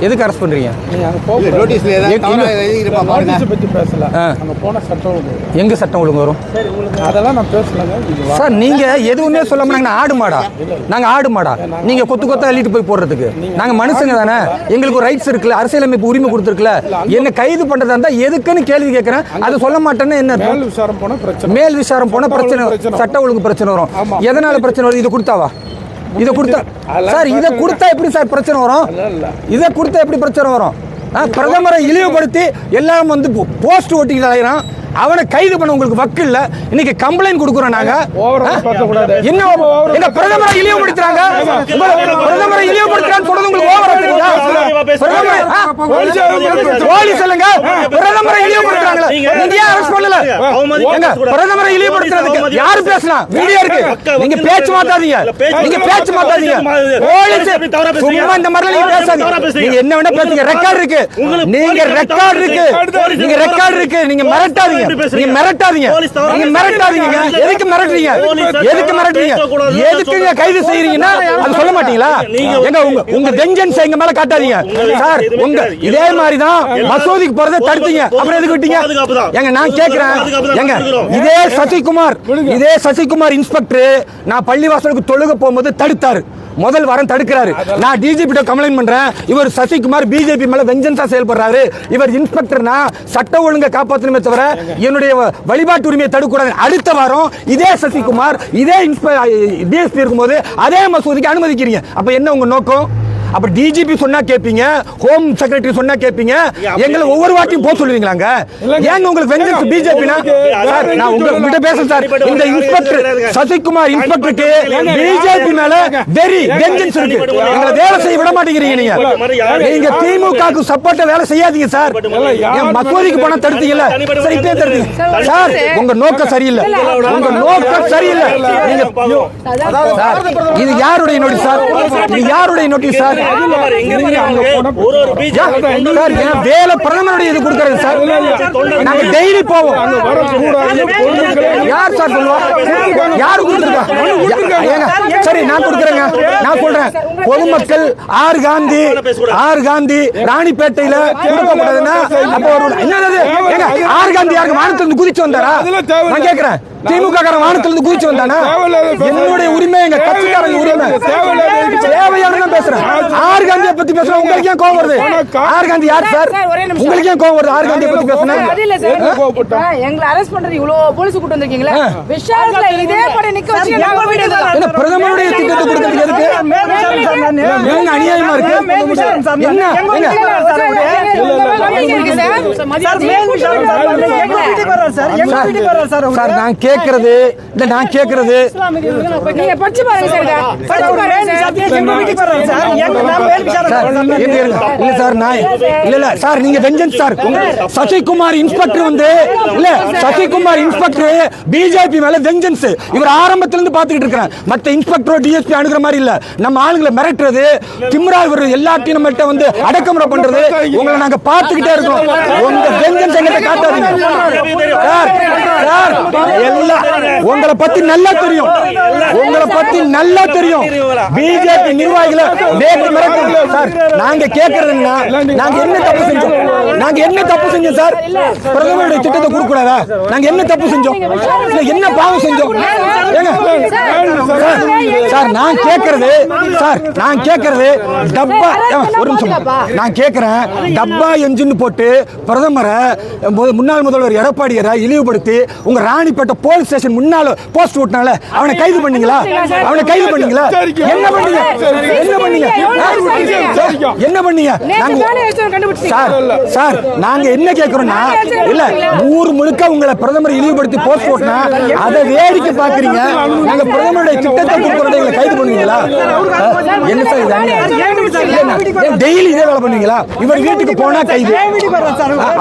எதுக்கு அரெஸ்ட் பண்றீங்க? எங்க சட்டம் ஒழுங்கு வரும்? சார் நீங்க எதுவுமே சொல்லாம நாங்க ஆடு மாடா? நாங்க ஆடு மாடா? நீங்க கொத்து கொத்தா அள்ளிட்டு போய் போடுறதுக்கு நாங்க மனுஷங்க தானே. எங்களுக்கு ஒரு ரைட்ஸ் இருக்குல்ல, அரசியலமைப்பு உரிமை கொடுத்துருக்குல. என்ன கைது பண்றதா இருந்தா எதுக்குன்னு கேள்வி கேட்கிறேன். அது சொல்ல மாட்டேன்னு என்ன மேல் விசாரம் போன பிரச்சனை, சட்ட ஒழுங்கு பிரச்சனை வரும். எதனால பிரச்சனை வரும்? இது கொடுத்தாவா? இதை கொடுத்தா சார், இதை கொடுத்தா எப்படி சார் பிரச்சனை வரும்? இதை கொடுத்தா எப்படி பிரச்சனை வரும்? பிரதமரை இழிவுபடுத்தி எல்லாம் வந்து போஸ்ட் ஓட்டிகள் ஆயிரம். அவனை கைது பண்ண உங்களுக்கு வக்கு இல்ல. இன்னைக்கு கம்ப்ளைண்ட் கொடுக்குறோம் நாங்க. என்ன பிரதமரை இழிவுபடுத்துறாங்க? பிரதமரை இழிவுபடுத்துறான்னு சொல்றது உங்களுக்கு ஓவர் ஆகுதுங்களா? போலீஸ் இல்லங்க, பிரதமரை இழிவுபடுத்துறாங்களே. நீங்க ஏன் அரெஸ்ட் பண்ணல? பிரதமரை இழிவுபடுத்துறதுக்கு யாரு பேசலாம்? வீடியோ இருக்கு. நீங்க பேச்சு மாத்தாதீங்க, நீங்க பேச்சு மாத்தாதீங்க. போலீஸ் சும்மா இந்த மாதிரி நீங்க பேசாதீங்க. நீங்க என்ன வேணா பேசுங்க, ரெக்கார்ட் இருக்கு. நீங்க ரெக்கார்ட் இருக்கு, நீங்க ரெக்கார்ட் இருக்கு. நீங்க மிரட்டாதீங்க, நீங்க மிரட்டாதீங்க, நீங்க மிரட்டாதீங்க. எதுக்கு மிரட்டுறீங்க? எதுக்கு மிரட்டுறீங்க? எதுக்கு நீங்க கைது செய்யறீங்கன்னா அது சொல்ல மாட்டீங்களா? எங்க உங்க வெஞ்சன்ஸ் எங்க மேல காட்டாதீங்க சார். உங்க இதே மாதிரி தான் மசூதிக்கு போறதை தடுத்தீங்க, அப்புறம் எதுக்கு விட்டீங்க? எங்க நான் கேக்குறேன், எங்க இதே சசிகுமார் இன்ஸ்பெக்டர் நான் பள்ளிவாசலுக்கு தொழுக போகும்போது தடுத்தாரு. முதல் வாரம் தடுக்கிறாரு. நான் டிஜிபி கிட்ட கம்ப்ளைண்ட் பண்றேன். இவர் சசிகுமார் பிஜேபி மேல வெஞ்சன்ஸா செயல்படுறாரு. இவர் இன்ஸ்பெக்டர்னா சட்ட ஒழுங்கை காப்பாற்றணுமே தவிர என்னுடைய வழிபாட்டு உரிமையை தடுக்கூடாது. அடுத்த வாரம் இதே சசிகுமார் இதே டிஎஸ்பி இருக்கும்போது அதே மசூதிக்கு அனுமதிக்கிறீங்க. அப்ப என்ன உங்க நோக்கம்? அப்ப டிஜிபி சொன்னா கேப்பீங்க, ஹோம் செக்ரட்டரி சொன்னா கேப்பீங்க, எங்களை ஒவ்வொரு வாட்டியும் போக சொல்லுவீங்களாங்க? ஏங்க உங்களுக்கு வெஞ்சன்ஸ் பிஜேபினா? சார் நான் உங்ககிட்ட பேசுறேன் சார். இந்த இன்ஸ்பெக்டர் சசிகுமார் இன்ஸ்பெக்டருக்கு பிஜேபி மேல வெரி வெஞ்சன்ஸ் இருக்கு. எங்களை வேலை செய்ய விட மாட்டேங்கிறீங்க. நீங்க திமுகவுக்கு சப்போர்ட்டா வேலை செய்யாதீங்க சார். மசூதிக்கு போனா தடுத்தீங்கல்ல, சரி இப்பே தடுத்தீங்க சார். உங்க நோக்கம் சரியில்லை, உங்க நோக்கம் சரியில்லை. இது யாருடைய நோட்டீஸ் சார்? இது யாருடைய நோட்டீஸ் சார்? வேலை பிரதமருடைய இது கொடுக்கிறது சார். நாங்க டெய்லி போவோம். யார் சார் சொல்லுவா? யாரு கொடுத்துருக்கா? சரி நான் கொடுக்குறேங்க. நான் சொல்றேன், பொதுமக்கள் ஆர் காந்தி ராணிப்பேட்டையில கொடுக்கப்பட்டதுன்னா அப்போ என்னது? ஆர் காந்தி யாருக்கு வானத்திலிருந்து குதிச்சு வந்தாரா? நான் கேட்கிறேன், திமுக வானத்திலிருந்து குதிச்சு வந்தானா? என்னுடைய உரிமை, எங்க கட்சிக்காரங்க உரிமை. தேவையான பேசுறேன். ஆர் காந்தியை பத்தி பேசுறேன். உங்களுக்கு ஏன் கோவம் வருது? ஆர் காந்தி யார் சார்? உங்களுக்கு ஏன் கோவம் வருது? ஆர் காந்தியை பத்தி பேசுறேன். எங்களை அரெஸ்ட் பண்றது இவ்வளவு போலீஸ் கூட்டி வந்திருக்கீங்களா? விஷாலத்துல இதே படி நிக்க வச்சு என்ன பிரதமருடைய திட்டத்தை கொடுக்கிறதுக்கு எதுக்கு? என்ன அநியாயமா இருக்கு? என்ன சார் நான் கேட்கறது இல்ல, நான் கேட்கறது நீங்க படிச்சு பாருங்க சார். சார் நீங்க வெஞ்சன்ஸ் சார். சசிகுமார் இன்ஸ்பெக்டர் வந்து இல்ல, சசிகுமார் இன்ஸ்பெக்டர் பிஜேபி மேல வெஞ்சன்ஸ். இவர் ஆரம்பத்துல இருந்து பாத்துக்கிட்டு இருக்கிறேன். மத்த இன்ஸ்பெக்டர் டிஎஸ்பி அணுகிற மாதிரி இல்ல. நம்ம ஆளுங்களை மிரட்டுறது, திமிரா இவர் எல்லாத்தையும் நம்மகிட்ட வந்து அடக்குமுறை பண்றது உங்களை நாங்க பாத்துக்கிட்டே இருக்கோம். உங்க வெஞ்சன்ஸ் எங்கிட்ட காட்டாதீங்க சார். சார் எல்லாம் உங்களை பத்தி நல்லா தெரியும், உங்களை பத்தி நல்லா தெரியும். பிஜேபி நிர்வாகிகளை நேற்று மிரட்டுறது சார். நாங்க கேட்கறதுன்னா நாங்க என்ன தப்பு செஞ்சோம்? நாங்க என்ன தப்பு செஞ்சோம் சார்? பிரதமருடைய திட்டத்தை கொடுக்க கூடாதா? நாங்க என்ன தப்பு செஞ்சோம்? என்ன பாவம் செஞ்சோம்? சார் நான் கேட்கறது சார், நான் கேட்கறது டப்பா. ஒரு நிமிஷம், நான் கேட்கிறேன், டப்பா என்ஜின் போட்டு பிரதமரை முன்னாள் முதல்வர் எடப்பாடியாரை இழிவுபடுத்தி உங்க ராணிப்பேட்டை போலீஸ் ஸ்டேஷன் முன்னால போஸ்ட் ஓட்டினால அவனை கைது பண்ணீங்களா? அவனை கைது பண்ணீங்களா? என்ன பண்ணீங்க? என்ன பண்ணீங்க? என்ன பண்ணீங்க? சார் சார் நாங்க என்ன கேட்கிறோம்னா, இல்ல ஊர் முழுக்க உங்களை பிரதமரை இழிவுபடுத்தி போஸ்ட் ஓட்டினா அதை வேடிக்கை பாக்குறீங்க. நாங்க பிரதமருடைய திட்டத்தை கொடுக்கறதை கைது பண்ணுவீங்களா? என்ன சார் டெய்லி இதே வேலை பண்ணுவீங்களா? இவர் வீட்டுக்கு போனா கைது,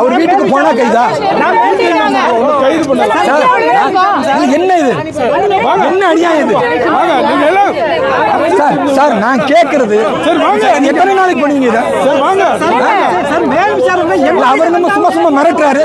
அவர் வீட்டுக்கு போனா கைதா? என்ன இது? என்ன அநியாயம் இது? சார் சார் நான் கேட்கறது எத்தனை நாளைக்கு பண்ணுவீங்க இதை? அவர் நம்ம சும்மா சும்மா மிரட்டுறாரு.